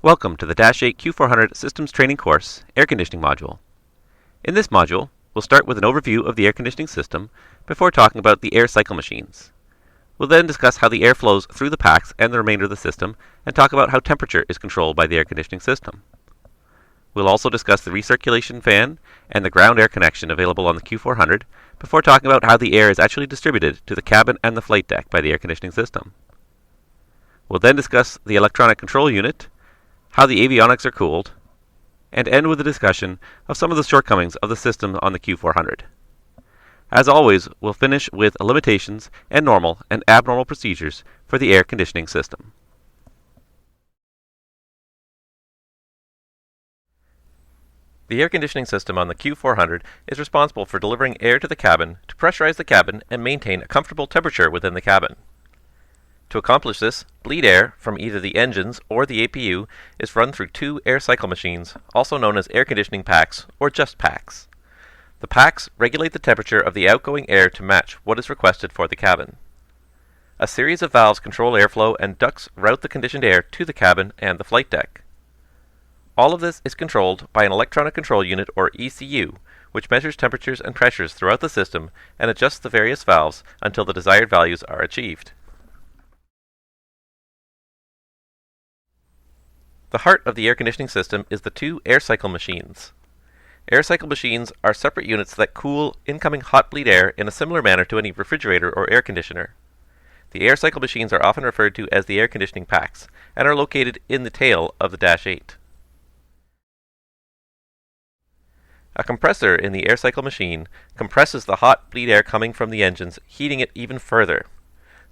Welcome to the -8 Q400 Systems Training Course, Air Conditioning Module. In this module, we'll start with an overview of the air conditioning system before talking about the air cycle machines. We'll then discuss how the air flows through the packs and the remainder of the system, and talk about how temperature is controlled by the air conditioning system. We'll also discuss the recirculation fan and the ground air connection available on the Q400 before talking about how the air is actually distributed to the cabin and the flight deck by the air conditioning system. We'll then discuss the electronic control unit, how the avionics are cooled, and end with a discussion of some of the shortcomings of the system on the Q400. As always, we'll finish with limitations and normal and abnormal procedures for the air conditioning system. The air conditioning system on the Q400 is responsible for delivering air to the cabin to pressurize the cabin and maintain a comfortable temperature within the cabin. To accomplish this, bleed air from either the engines or the APU is run through two air cycle machines, also known as air conditioning packs or just packs. The packs regulate the temperature of the outgoing air to match what is requested for the cabin. A series of valves control airflow and ducts route the conditioned air to the cabin and the flight deck. All of this is controlled by an electronic control unit or ECU, which measures temperatures and pressures throughout the system and adjusts the various valves until the desired values are achieved. The heart of the air conditioning system is the two air cycle machines. Air cycle machines are separate units that cool incoming hot bleed air in a similar manner to any refrigerator or air conditioner. The air cycle machines are often referred to as the air conditioning packs and are located in the tail of the -8. A compressor in the air cycle machine compresses the hot bleed air coming from the engines, heating it even further.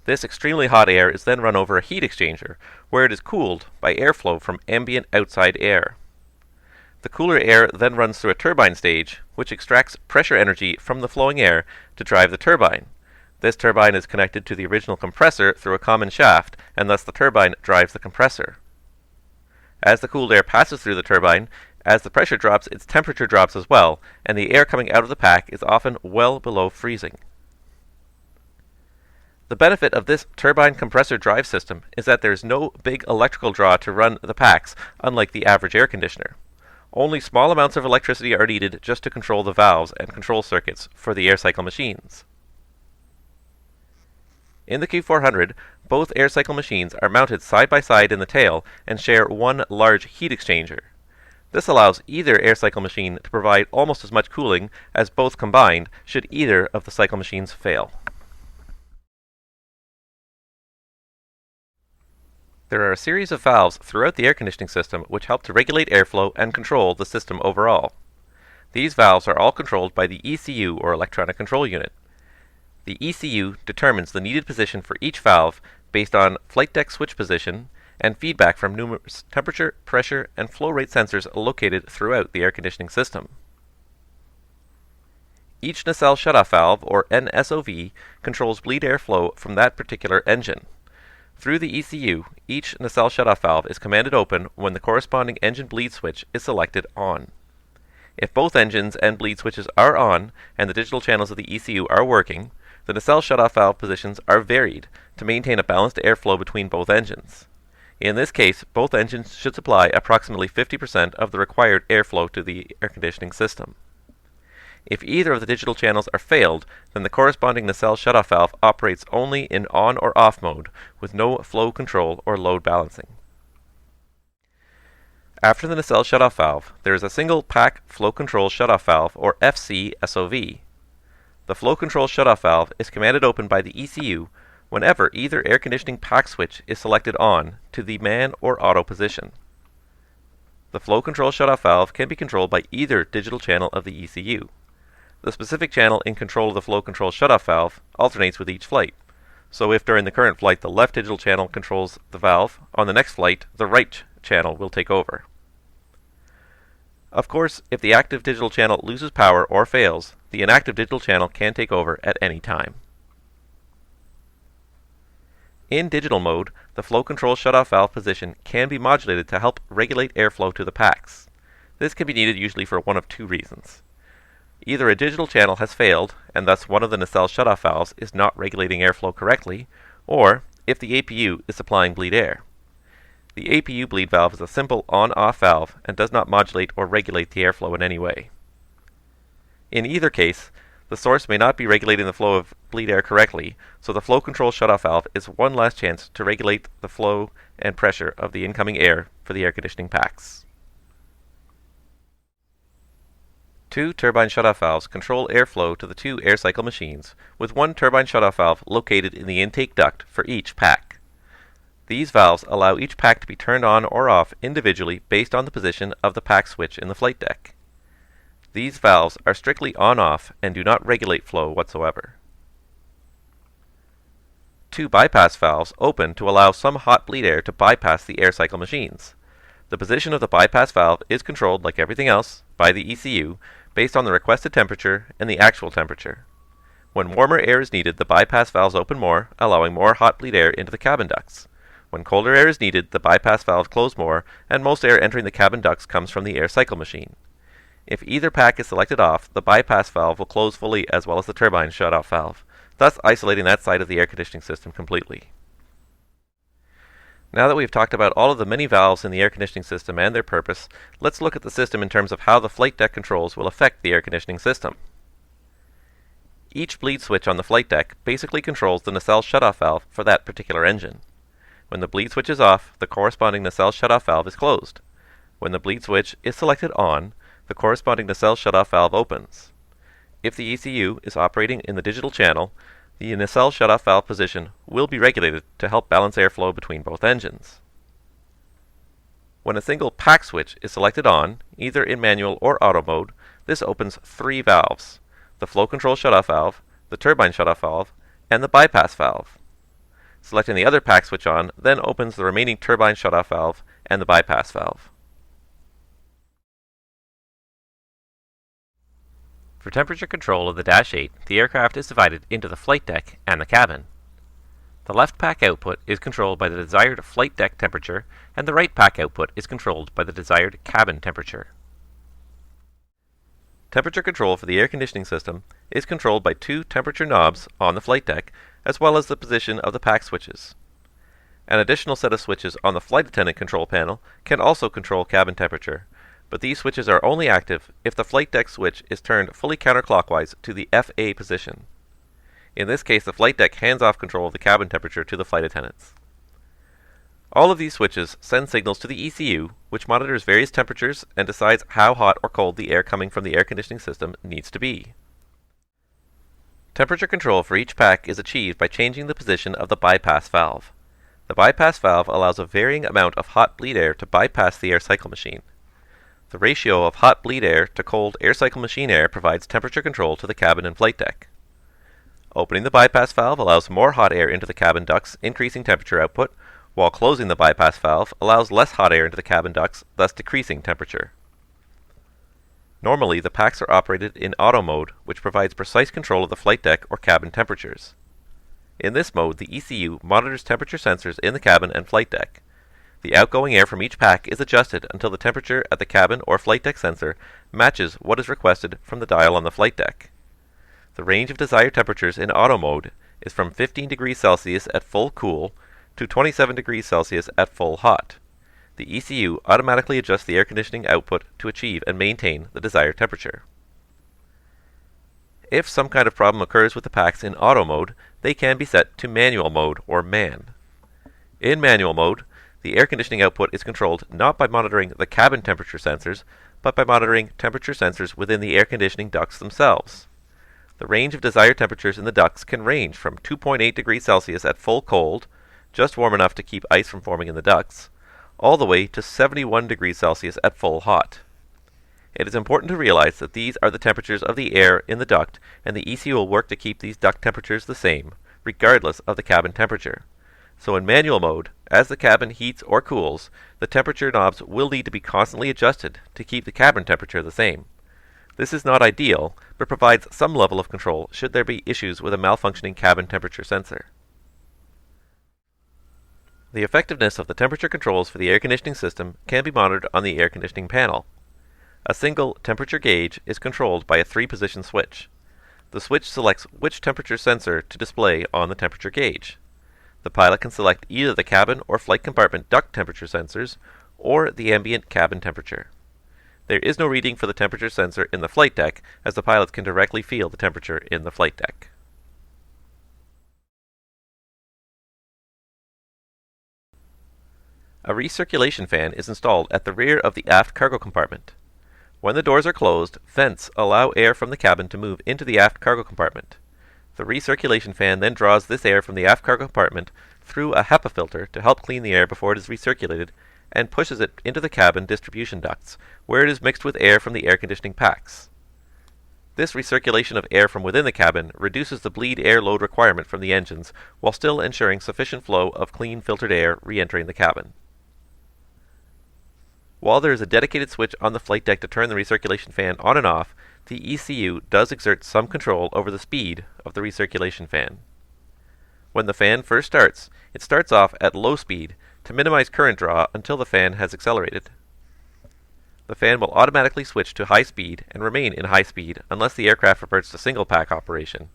This extremely hot air is then run over a heat exchanger, where it is cooled by airflow from ambient outside air. The cooler air then runs through a turbine stage, which extracts pressure energy from the flowing air to drive the turbine. This turbine is connected to the original compressor through a common shaft, and thus the turbine drives the compressor. As the cooled air passes through the turbine, as the pressure drops, its temperature drops as well, and the air coming out of the pack is often well below freezing. The benefit of this turbine compressor drive system is that there is no big electrical draw to run the packs, unlike the average air conditioner. Only small amounts of electricity are needed just to control the valves and control circuits for the air cycle machines. In the Q400, both air cycle machines are mounted side by side in the tail and share one large heat exchanger. This allows either air cycle machine to provide almost as much cooling as both combined should either of the cycle machines fail. There are a series of valves throughout the air conditioning system which help to regulate airflow and control the system overall. These valves are all controlled by the ECU or electronic control unit. The ECU determines the needed position for each valve based on flight deck switch position and feedback from numerous temperature, pressure, and flow rate sensors located throughout the air conditioning system. Each nacelle shutoff valve, or NSOV, controls bleed air flow from that particular engine. Through the ECU, each nacelle shutoff valve is commanded open when the corresponding engine bleed switch is selected on. If both engines and bleed switches are on and the digital channels of the ECU are working, the nacelle shutoff valve positions are varied to maintain a balanced airflow between both engines. In this case, both engines should supply approximately 50% of the required airflow to the air conditioning system. If either of the digital channels are failed, then the corresponding nacelle shutoff valve operates only in on or off mode, with no flow control or load balancing. After the nacelle shutoff valve, there is a single pack flow control shutoff valve, or FSX-SE. The flow control shutoff valve is commanded open by the ECU whenever either air conditioning pack switch is selected on to the man or auto position. The flow control shutoff valve can be controlled by either digital channel of the ECU. The specific channel in control of the flow control shutoff valve alternates with each flight. So if during the current flight the left digital channel controls the valve, on the next flight the right channel will take over. Of course, if the active digital channel loses power or fails, the inactive digital channel can take over at any time. In digital mode, the flow control shutoff valve position can be modulated to help regulate airflow to the packs. This can be needed usually for one of two reasons. Either a digital channel has failed, and thus one of the nacelle shutoff valves is not regulating airflow correctly, or if the APU is supplying bleed air. The APU bleed valve is a simple on-off valve and does not modulate or regulate the airflow in any way. In either case, the source may not be regulating the flow of bleed air correctly, so the flow control shutoff valve is one last chance to regulate the flow and pressure of the incoming air for the air conditioning packs. Two turbine shutoff valves control airflow to the two air cycle machines, with one turbine shutoff valve located in the intake duct for each pack. These valves allow each pack to be turned on or off individually based on the position of the pack switch in the flight deck. These valves are strictly on-off and do not regulate flow whatsoever. Two bypass valves open to allow some hot bleed air to bypass the air cycle machines. The position of the bypass valve is controlled, like everything else, by the ECU based on the requested temperature and the actual temperature. When warmer air is needed, the bypass valves open more, allowing more hot bleed air into the cabin ducts. When colder air is needed, the bypass valves close more, and most air entering the cabin ducts comes from the air cycle machine. If either pack is selected off, the bypass valve will close fully as well as the turbine shutoff valve, thus isolating that side of the air conditioning system completely. Now that we've talked about all of the many valves in the air conditioning system and their purpose, let's look at the system in terms of how the flight deck controls will affect the air conditioning system. Each bleed switch on the flight deck basically controls the nacelle shutoff valve for that particular engine. When the bleed switch is off, the corresponding nacelle shutoff valve is closed. When the bleed switch is selected on, the corresponding nacelle shutoff valve opens. If the ECU is operating in the digital channel, the nacelle shutoff valve position will be regulated to help balance airflow between both engines. When a single pack switch is selected on, either in manual or auto mode, this opens three valves: the flow control shutoff valve, the turbine shutoff valve, and the bypass valve. Selecting the other pack switch on then opens the remaining turbine shutoff valve and the bypass valve. For temperature control of the Dash 8, the aircraft is divided into the flight deck and the cabin. The left pack output is controlled by the desired flight deck temperature, and the right pack output is controlled by the desired cabin temperature. Temperature control for the air conditioning system is controlled by two temperature knobs on the flight deck, as well as the position of the pack switches. An additional set of switches on the flight attendant control panel can also control cabin temperature, but these switches are only active if the flight deck switch is turned fully counterclockwise to the FA position. In this case, the flight deck hands off control of the cabin temperature to the flight attendants. All of these switches send signals to the ECU, which monitors various temperatures and decides how hot or cold the air coming from the air conditioning system needs to be. Temperature control for each pack is achieved by changing the position of the bypass valve. The bypass valve allows a varying amount of hot bleed air to bypass the air cycle machine. The ratio of hot bleed air to cold air cycle machine air provides temperature control to the cabin and flight deck. Opening the bypass valve allows more hot air into the cabin ducts, increasing temperature output, while closing the bypass valve allows less hot air into the cabin ducts, thus decreasing temperature. Normally, the packs are operated in auto mode, which provides precise control of the flight deck or cabin temperatures. In this mode, the ECU monitors temperature sensors in the cabin and flight deck. The outgoing air from each pack is adjusted until the temperature at the cabin or flight deck sensor matches what is requested from the dial on the flight deck. The range of desired temperatures in auto mode is from 15 degrees Celsius at full cool to 27 degrees Celsius at full hot. The ECU automatically adjusts the air conditioning output to achieve and maintain the desired temperature. If some kind of problem occurs with the packs in auto mode, they can be set to manual mode or MAN. In manual mode, the air conditioning output is controlled not by monitoring the cabin temperature sensors, but by monitoring temperature sensors within the air conditioning ducts themselves. The range of desired temperatures in the ducts can range from 2.8 degrees Celsius at full cold, just warm enough to keep ice from forming in the ducts, all the way to 71 degrees Celsius at full hot. It is important to realize that these are the temperatures of the air in the duct, and the ECU will work to keep these duct temperatures the same, regardless of the cabin temperature. So in manual mode, as the cabin heats or cools, the temperature knobs will need to be constantly adjusted to keep the cabin temperature the same. This is not ideal, but provides some level of control should there be issues with a malfunctioning cabin temperature sensor. The effectiveness of the temperature controls for the air conditioning system can be monitored on the air conditioning panel. A single temperature gauge is controlled by a 3-position switch. The switch selects which temperature sensor to display on the temperature gauge. The pilot can select either the cabin or flight compartment duct temperature sensors or the ambient cabin temperature. There is no reading for the temperature sensor in the flight deck, as the pilots can directly feel the temperature in the flight deck. A recirculation fan is installed at the rear of the aft cargo compartment. When the doors are closed, vents allow air from the cabin to move into the aft cargo compartment. The recirculation fan then draws this air from the aft cargo compartment through a HEPA filter to help clean the air before it is recirculated, and pushes it into the cabin distribution ducts, where it is mixed with air from the air conditioning packs. This recirculation of air from within the cabin reduces the bleed air load requirement from the engines, while still ensuring sufficient flow of clean filtered air re-entering the cabin. While there is a dedicated switch on the flight deck to turn the recirculation fan on and off, the ECU does exert some control over the speed of the recirculation fan. When the fan first starts, it starts off at low speed to minimize current draw until the fan has accelerated. The fan will automatically switch to high speed and remain in high speed unless the aircraft reverts to single pack operation,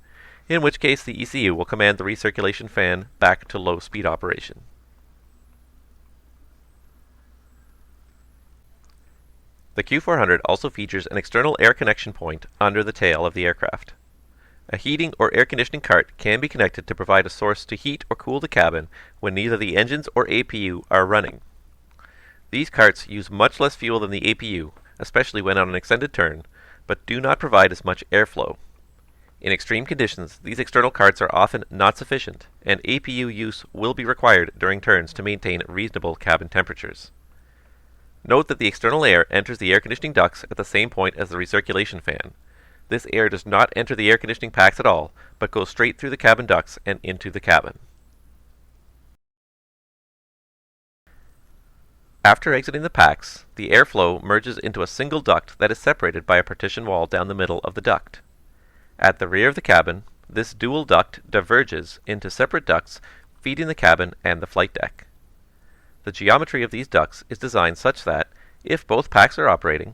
in which case the ECU will command the recirculation fan back to low speed operation. The Q400 also features an external air connection point under the tail of the aircraft. A heating or air conditioning cart can be connected to provide a source to heat or cool the cabin when neither the engines or APU are running. These carts use much less fuel than the APU, especially when on an extended turn, but do not provide as much airflow. In extreme conditions, these external carts are often not sufficient, and APU use will be required during turns to maintain reasonable cabin temperatures. Note that the external air enters the air conditioning ducts at the same point as the recirculation fan. This air does not enter the air conditioning packs at all, but goes straight through the cabin ducts and into the cabin. After exiting the packs, the airflow merges into a single duct that is separated by a partition wall down the middle of the duct. At the rear of the cabin, this dual duct diverges into separate ducts feeding the cabin and the flight deck. The geometry of these ducts is designed such that, if both packs are operating,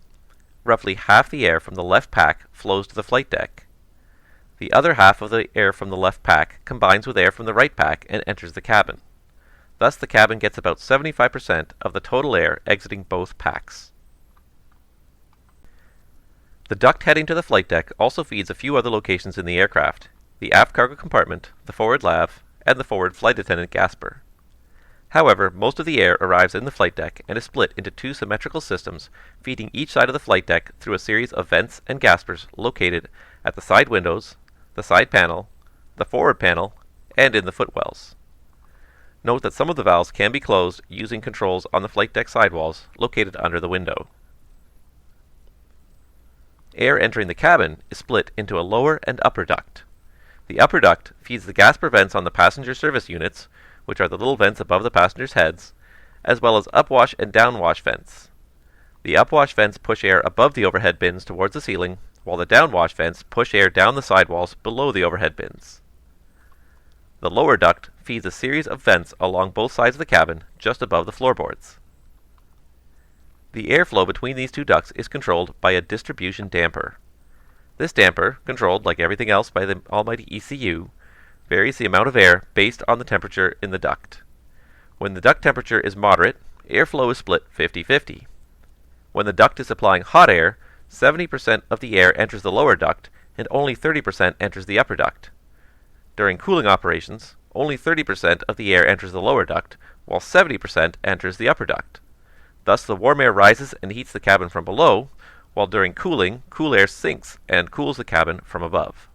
roughly half the air from the left pack flows to the flight deck. The other half of the air from the left pack combines with air from the right pack and enters the cabin. Thus the cabin gets about 75% of the total air exiting both packs. The duct heading to the flight deck also feeds a few other locations in the aircraft: the aft cargo compartment, the forward lav, and the forward flight attendant gasper. However, most of the air arrives in the flight deck and is split into two symmetrical systems, feeding each side of the flight deck through a series of vents and gaspers located at the side windows, the side panel, the forward panel, and in the footwells. Note that some of the valves can be closed using controls on the flight deck sidewalls located under the window. Air entering the cabin is split into a lower and upper duct. The upper duct feeds the gasper vents on the passenger service units, which are the little vents above the passengers' heads, as well as upwash and downwash vents. The upwash vents push air above the overhead bins towards the ceiling, while the downwash vents push air down the sidewalls below the overhead bins. The lower duct feeds a series of vents along both sides of the cabin, just above the floorboards. The airflow between these two ducts is controlled by a distribution damper. This damper, controlled like everything else by the almighty ECU, varies the amount of air based on the temperature in the duct. When the duct temperature is moderate, airflow is split 50-50. When the duct is supplying hot air, 70% of the air enters the lower duct and only 30% enters the upper duct. During cooling operations, only 30% of the air enters the lower duct, while 70% enters the upper duct. Thus the warm air rises and heats the cabin from below, while during cooling, cool air sinks and cools the cabin from above.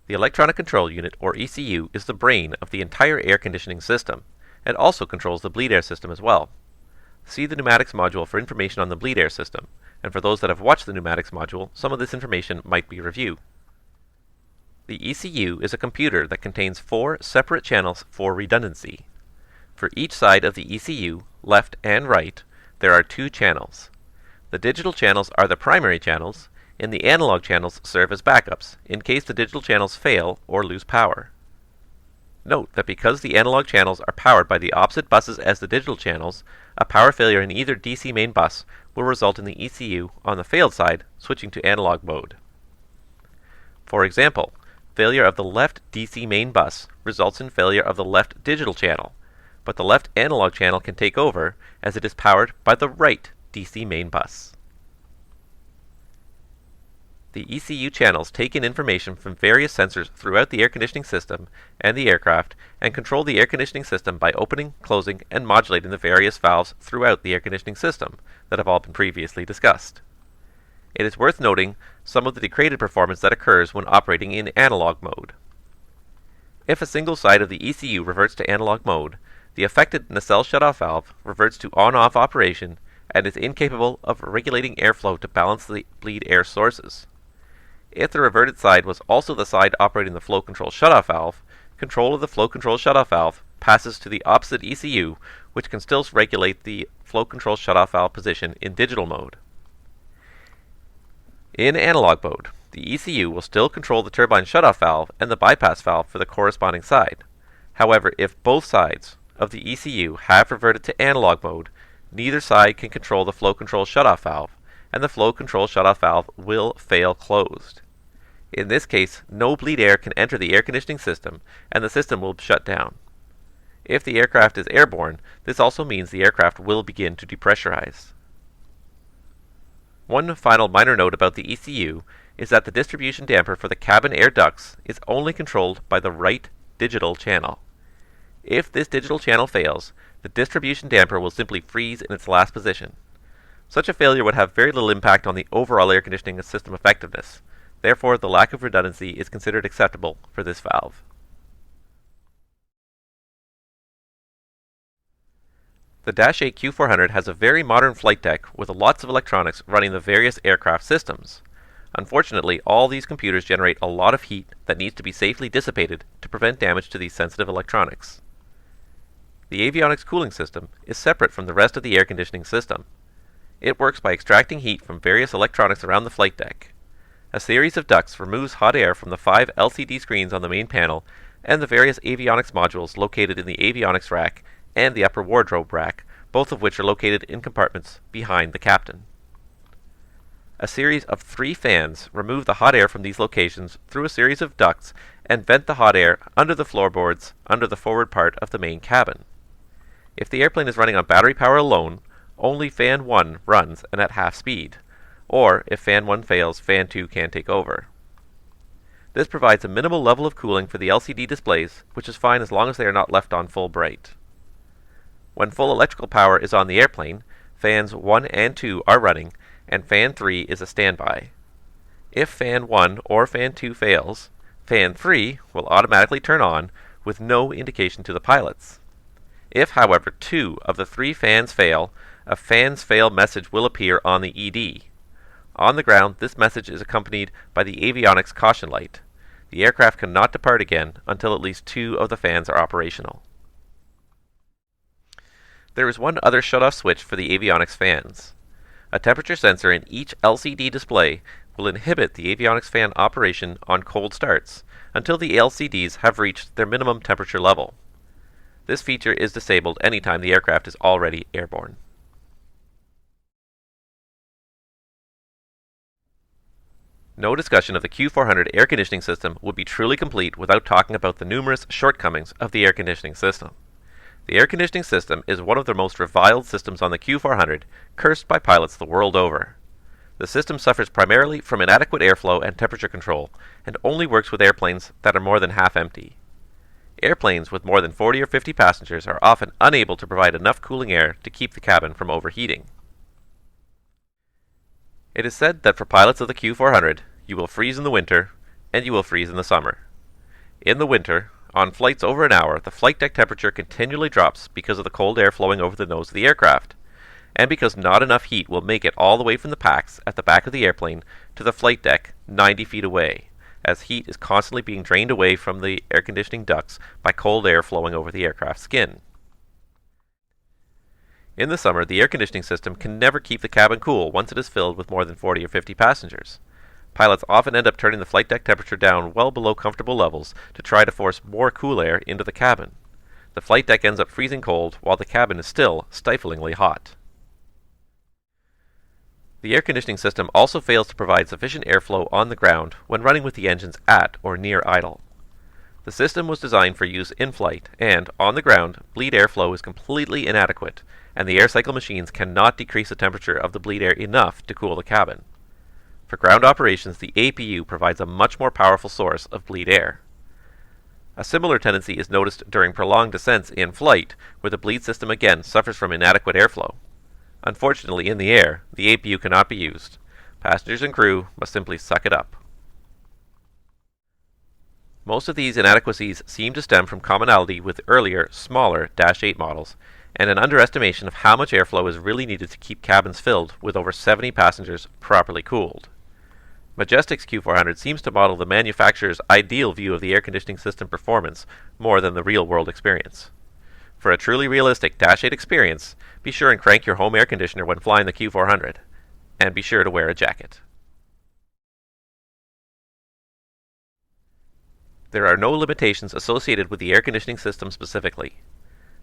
The electronic control unit, or ECU, is the brain of the entire air conditioning system, and also controls the bleed air system as well. See the pneumatics module for information on the bleed air system, and for those that have watched the pneumatics module, some of this information might be review. The ECU is a computer that contains 4 separate channels for redundancy. For each side of the ECU, left and right, there are 2 channels. The digital channels are the primary channels, and the analog channels serve as backups, in case the digital channels fail or lose power. Note that because the analog channels are powered by the opposite buses as the digital channels, a power failure in either DC main bus will result in the ECU on the failed side switching to analog mode. For example, failure of the left DC main bus results in failure of the left digital channel, but the left analog channel can take over as it is powered by the right DC main bus. The ECU channels take in information from various sensors throughout the air conditioning system and the aircraft and control the air conditioning system by opening, closing, and modulating the various valves throughout the air conditioning system that have all been previously discussed. It is worth noting some of the degraded performance that occurs when operating in analog mode. If a single side of the ECU reverts to analog mode, the affected nacelle shutoff valve reverts to on-off operation and is incapable of regulating airflow to balance the bleed air sources. If the reverted side was also the side operating the flow control shutoff valve, control of the flow control shutoff valve passes to the opposite ECU, which can still regulate the flow control shutoff valve position in digital mode. In analog mode, the ECU will still control the turbine shutoff valve and the bypass valve for the corresponding side. However, if both sides of the ECU have reverted to analog mode, neither side can control the flow control shutoff valve, and the flow control shutoff valve will fail closed. In this case, no bleed air can enter the air conditioning system, and the system will shut down. If the aircraft is airborne, this also means the aircraft will begin to depressurize. One final minor note about the ECU is that the distribution damper for the cabin air ducts is only controlled by the right digital channel. If this digital channel fails, the distribution damper will simply freeze in its last position. Such a failure would have very little impact on the overall air conditioning system effectiveness. Therefore, the lack of redundancy is considered acceptable for this valve. The Dash 8 Q400 has a very modern flight deck with lots of electronics running the various aircraft systems. Unfortunately, all these computers generate a lot of heat that needs to be safely dissipated to prevent damage to these sensitive electronics. The Avionics Cooling system is separate from the rest of the air conditioning system. It works by extracting heat from various electronics around the flight deck. A series of ducts removes hot air from the 5 LCD screens on the main panel and the various avionics modules located in the avionics rack and the upper wardrobe rack, both of which are located in compartments behind the captain. A series of 3 fans remove the hot air from these locations through a series of ducts and vent the hot air under the floorboards under the forward part of the main cabin. If the airplane is running on battery power alone, only fan 1 runs and at half speed, or if fan 1 fails, fan 2 can take over. This provides a minimal level of cooling for the LCD displays, which is fine as long as they are not left on full bright. When full electrical power is on the airplane, fans 1 and 2 are running, and fan 3 is a standby. If fan 1 or fan 2 fails, fan 3 will automatically turn on with no indication to the pilots. If, however, 2 of the 3 fans fail, a fans fail message will appear on the ED. On the ground, this message is accompanied by the avionics caution light. The aircraft cannot depart again until at least 2 of the fans are operational. There is one other shut-off switch for the avionics fans. A temperature sensor in each LCD display will inhibit the avionics fan operation on cold starts until the LCDs have reached their minimum temperature level. This feature is disabled anytime the aircraft is already airborne. No discussion of the Q400 air conditioning system would be truly complete without talking about the numerous shortcomings of the air conditioning system. The air conditioning system is one of the most reviled systems on the Q400, cursed by pilots the world over. The system suffers primarily from inadequate airflow and temperature control, and only works with airplanes that are more than half empty. Airplanes with more than 40 or 50 passengers are often unable to provide enough cooling air to keep the cabin from overheating. It is said that for pilots of the Q400, you will freeze in the winter, and you will freeze in the summer. In the winter, on flights over an hour, the flight deck temperature continually drops because of the cold air flowing over the nose of the aircraft, and because not enough heat will make it all the way from the packs at the back of the airplane to the flight deck 90 feet away, as heat is constantly being drained away from the air conditioning ducts by cold air flowing over the aircraft's skin. In the summer, the air conditioning system can never keep the cabin cool once it is filled with more than 40 or 50 passengers. Pilots often end up turning the flight deck temperature down well below comfortable levels to try to force more cool air into the cabin. The flight deck ends up freezing cold while the cabin is still stiflingly hot. The air conditioning system also fails to provide sufficient airflow on the ground when running with the engines at or near idle. The system was designed for use in flight, and, on the ground, bleed airflow is completely inadequate, and the air cycle machines cannot decrease the temperature of the bleed air enough to cool the cabin. For ground operations, the APU provides a much more powerful source of bleed air. A similar tendency is noticed during prolonged descents in flight, where the bleed system again suffers from inadequate airflow. Unfortunately, in the air, the APU cannot be used. Passengers and crew must simply suck it up. Most of these inadequacies seem to stem from commonality with earlier, smaller Dash 8 models, and an underestimation of how much airflow is really needed to keep cabins filled with over 70 passengers properly cooled. Majestic's Q400 seems to model the manufacturer's ideal view of the air conditioning system performance more than the real-world experience. For a truly realistic Dash 8 experience, be sure and crank your home air conditioner when flying the Q400, and be sure to wear a jacket. There are no limitations associated with the air conditioning system specifically.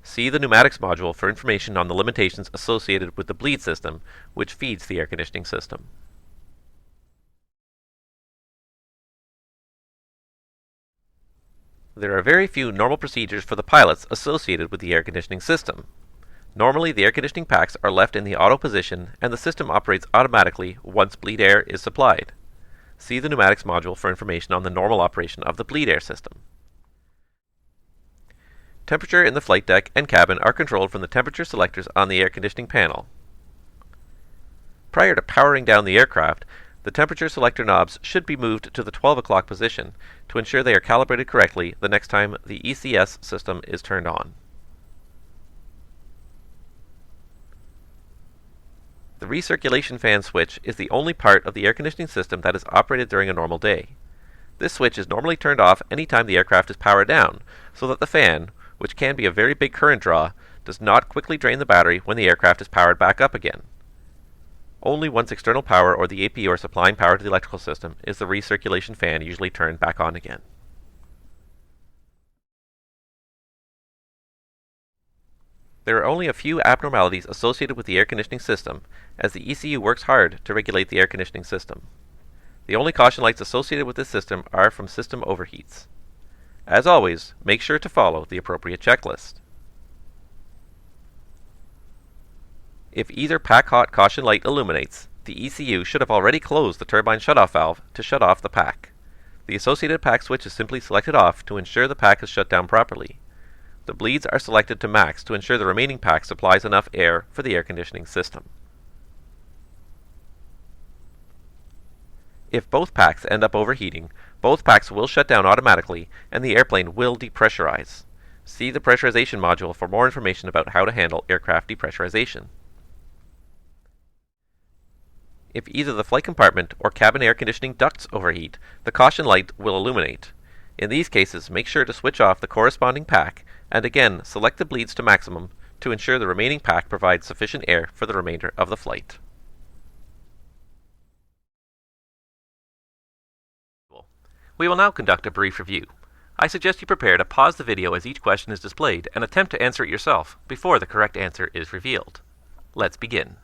See the pneumatics module for information on the limitations associated with the bleed system, which feeds the air conditioning system. There are very few normal procedures for the pilots associated with the air conditioning system. Normally, the air conditioning packs are left in the auto position, and the system operates automatically once bleed air is supplied. See the pneumatics module for information on the normal operation of the bleed air system. Temperature in the flight deck and cabin are controlled from the temperature selectors on the air conditioning panel. Prior to powering down the aircraft, the temperature selector knobs should be moved to the 12 o'clock position to ensure they are calibrated correctly the next time the ECS system is turned on. The recirculation fan switch is the only part of the air conditioning system that is operated during a normal day. This switch is normally turned off anytime the aircraft is powered down, so that the fan, which can be a very big current draw, does not quickly drain the battery when the aircraft is powered back up again. Only once external power or the APU are supplying power to the electrical system is the recirculation fan usually turned back on again. There are only a few abnormalities associated with the air conditioning system, as the ECU works hard to regulate the air conditioning system. The only caution lights associated with this system are from system overheats. As always, make sure to follow the appropriate checklist. If either pack hot caution light illuminates, the ECU should have already closed the turbine shutoff valve to shut off the pack. The associated pack switch is simply selected off to ensure the pack is shut down properly. The bleeds are selected to max to ensure the remaining pack supplies enough air for the air conditioning system. If both packs end up overheating, both packs will shut down automatically and the airplane will depressurize. See the pressurization module for more information about how to handle aircraft depressurization. If either the flight compartment or cabin air conditioning ducts overheat, the caution light will illuminate. In these cases, make sure to switch off the corresponding pack and again select the bleeds to maximum to ensure the remaining pack provides sufficient air for the remainder of the flight. We will now conduct a brief review. I suggest you prepare to pause the video as each question is displayed and attempt to answer it yourself before the correct answer is revealed. Let's begin.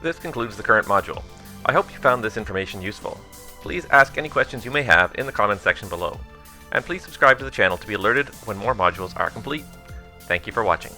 This concludes the current module. I hope you found this information useful. Please ask any questions you may have in the comments section below. And please subscribe to the channel to be alerted when more modules are complete. Thank you for watching.